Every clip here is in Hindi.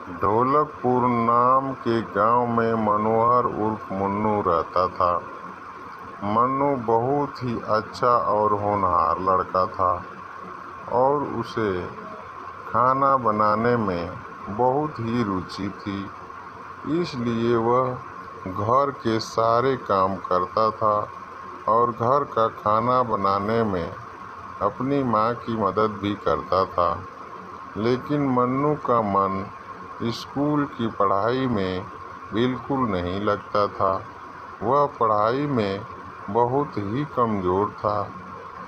ढोलकपुर नाम के गांव में मनोहर उर्फ मुन्नू रहता था। मन्नू बहुत ही अच्छा और होनहार लड़का था और उसे खाना बनाने में बहुत ही रुचि थी। इसलिए वह घर के सारे काम करता था और घर का खाना बनाने में अपनी माँ की मदद भी करता था। लेकिन मन्नू का मन स्कूल की पढ़ाई में बिल्कुल नहीं लगता था। वह पढ़ाई में बहुत ही कमज़ोर था,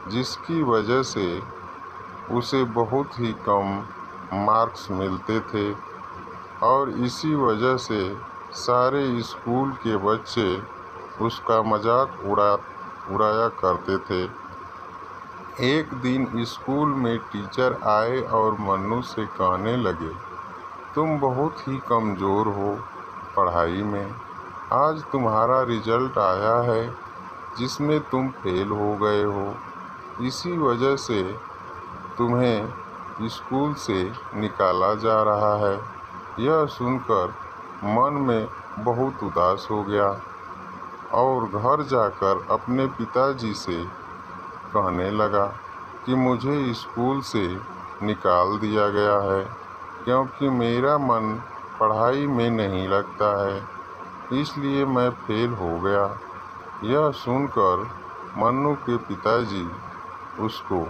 जिसकी वजह से उसे बहुत ही कम मार्क्स मिलते थे और इसी वजह से सारे स्कूल के बच्चे उसका मजाक उड़ाया करते थे। एक दिन स्कूल में टीचर आए और मन्नू से कहने लगे, तुम बहुत ही कमज़ोर हो पढ़ाई में। आज तुम्हारा रिजल्ट आया है जिसमें तुम फेल हो गए हो। इसी वजह से तुम्हें स्कूल से निकाला जा रहा है। यह सुनकर मन में बहुत उदास हो गया और घर जाकर अपने पिताजी से कहने लगा कि मुझे स्कूल से निकाल दिया गया है क्योंकि मेरा मन पढ़ाई में नहीं लगता है, इसलिए मैं फेल हो गया। यह सुनकर मन्नू के पिताजी उसको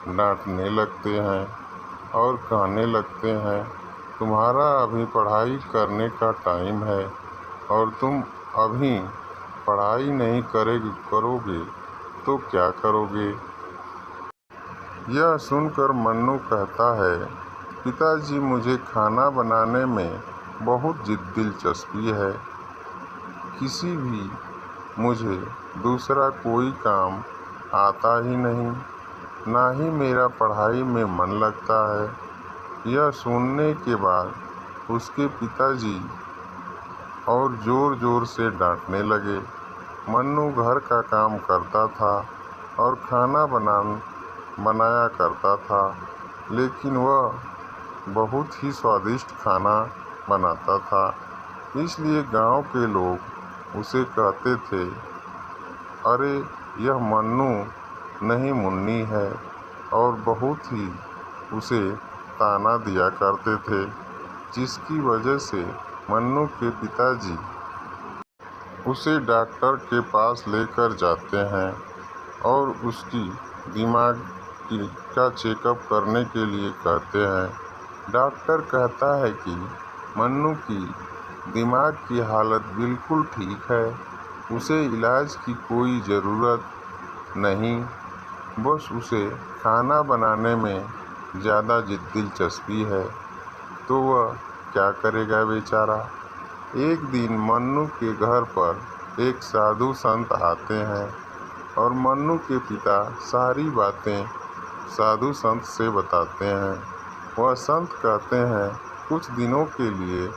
डांटने लगते हैं और कहने लगते हैं, तुम्हारा अभी पढ़ाई करने का टाइम है और तुम अभी पढ़ाई नहीं करोगे तो क्या करोगे। यह सुनकर मन्नू कहता है, पिताजी मुझे खाना बनाने में बहुत दिलचस्पी है। किसी भी मुझे दूसरा कोई काम आता ही नहीं, ना ही मेरा पढ़ाई में मन लगता है। यह सुनने के बाद उसके पिताजी और ज़ोर से डांटने लगे। मन्नू घर का काम करता था और खाना बनाया करता था, लेकिन वह बहुत ही स्वादिष्ट खाना बनाता था। इसलिए गांव के लोग उसे कहते थे, अरे यह मन्नू नहीं मुन्नी है, और बहुत ही उसे ताना दिया करते थे, जिसकी वजह से मन्नू के पिताजी उसे डॉक्टर के पास लेकर जाते हैं और उसकी दिमाग का चेकअप करने के लिए कहते हैं। डॉक्टर कहता है कि मन्नू की दिमाग की हालत बिल्कुल ठीक है, उसे इलाज की कोई ज़रूरत नहीं, बस उसे खाना बनाने में ज़्यादा दिलचस्पी है। तो वह क्या करेगा बेचारा। एक दिन मन्नू के घर पर एक साधु संत आते हैं और मन्नू के पिता सारी बातें साधु संत से बताते हैं। वह संत कहते हैं, कुछ दिनों के लिए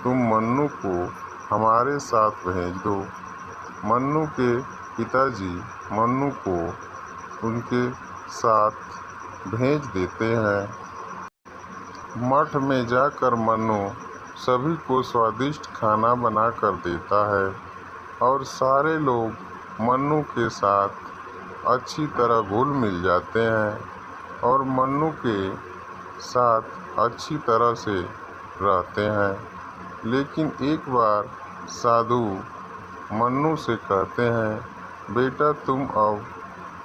तुम मन्नू को हमारे साथ भेज दो। मन्नू के पिताजी मन्नू को उनके साथ भेज देते हैं। मठ में जाकर मन्नू सभी को स्वादिष्ट खाना बनाकर देता है और सारे लोग मन्नू के साथ अच्छी तरह घुल मिल जाते हैं और मन्नू के साथ अच्छी तरह से रहते हैं। लेकिन एक बार साधु मन्नू से कहते हैं, बेटा तुम अब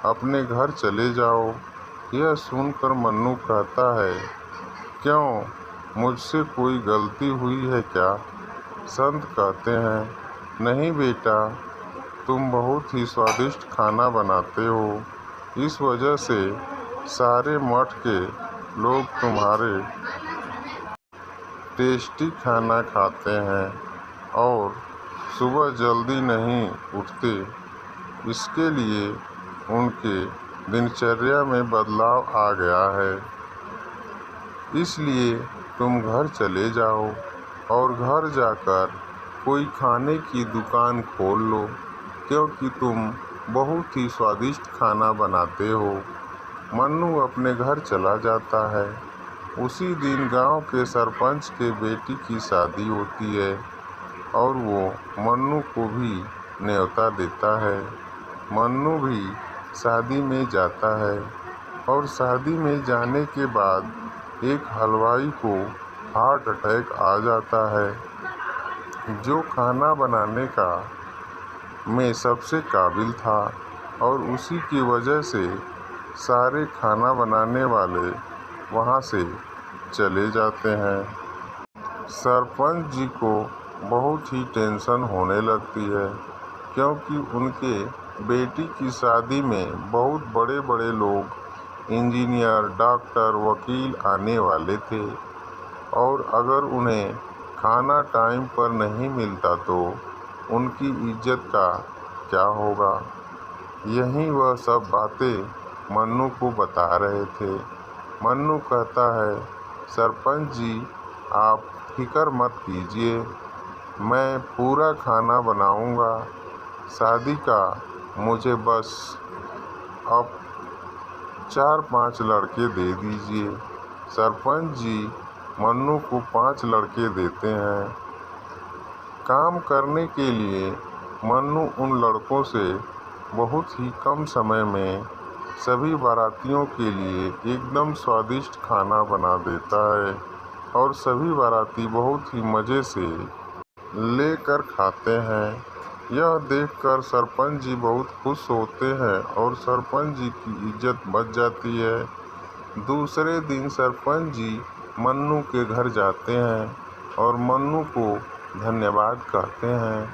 अपने घर चले जाओ। यह सुनकर मन्नू कहता है, क्यों, मुझसे कोई गलती हुई है क्या। संत कहते हैं, नहीं बेटा, तुम बहुत ही स्वादिष्ट खाना बनाते हो, इस वजह से सारे मठ के लोग तुम्हारे टेस्टी खाना खाते हैं और सुबह जल्दी नहीं उठते, इसके लिए उनके दिनचर्या में बदलाव आ गया है। इसलिए तुम घर चले जाओ और घर जाकर कोई खाने की दुकान खोल लो, क्योंकि तुम बहुत ही स्वादिष्ट खाना बनाते हो। मन्नू अपने घर चला जाता है उसी दिन गांव के सरपंच के बेटी की शादी होती है और वो मन्नू को भी न्योता देता है। मन्नू भी शादी में जाता है और शादी में जाने के बाद एक हलवाई को हार्ट अटैक आ जाता है, जो खाना बनाने का में सबसे काबिल था, और उसी की वजह से सारे खाना बनाने वाले वहाँ से चले जाते हैं। सरपंच जी को बहुत ही टेंशन होने लगती है, क्योंकि उनके बेटी की शादी में बहुत बड़े बड़े लोग, इंजीनियर, डॉक्टर, वकील आने वाले थे, और अगर उन्हें खाना टाइम पर नहीं मिलता तो उनकी इज्जत का क्या होगा। यही वह सब बातें मन्नू को बता रहे थे। मन्नू कहता है, सरपंच जी आप फिक्र मत कीजिए, मैं पूरा खाना बनाऊंगा। शादी का मुझे बस अब 4-5 लड़के दे दीजिए। सरपंच जी मन्नू को 5 लड़के देते हैं काम करने के लिए। मन्नू उन लड़कों से बहुत ही कम समय में सभी बारातियों के लिए एकदम स्वादिष्ट खाना बना देता है, और सभी बाराती बहुत ही मज़े से लेकर खाते हैं। यह देखकर सरपंच जी बहुत खुश होते हैं और सरपंच जी की इज्जत बच जाती है। दूसरे दिन सरपंच जी मन्नू के घर जाते हैं और मन्नू को धन्यवाद कहते हैं,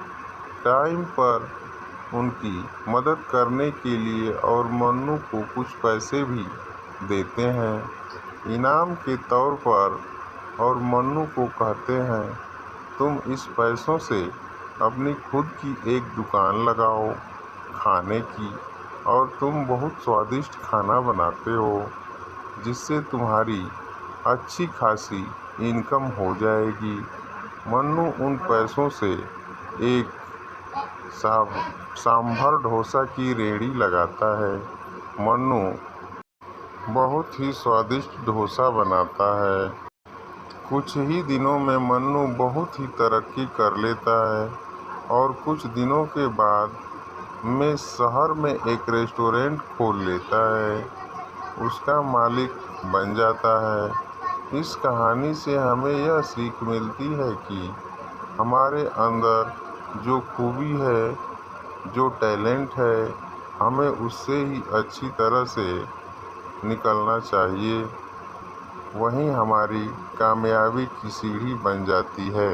टाइम पर उनकी मदद करने के लिए, और मन्नू को कुछ पैसे भी देते हैं इनाम के तौर पर, और मन्नू को कहते हैं, तुम इस पैसों से अपनी खुद की एक दुकान लगाओ खाने की, और तुम बहुत स्वादिष्ट खाना बनाते हो, जिससे तुम्हारी अच्छी खासी इनकम हो जाएगी। मन्नू उन पैसों से एक सांभर डोसा की रेहड़ी लगाता है। मन्नू बहुत ही स्वादिष्ट डोसा बनाता है। कुछ ही दिनों में मन्नू बहुत ही तरक्की कर लेता है, और कुछ दिनों के बाद में शहर में एक रेस्टोरेंट खोल लेता है, उसका मालिक बन जाता है। इस कहानी से हमें यह सीख मिलती है कि हमारे अंदर जो खूबी है, जो टैलेंट है, हमें उससे ही अच्छी तरह से निकलना चाहिए, वहीं हमारी कामयाबी की सीढ़ी बन जाती है।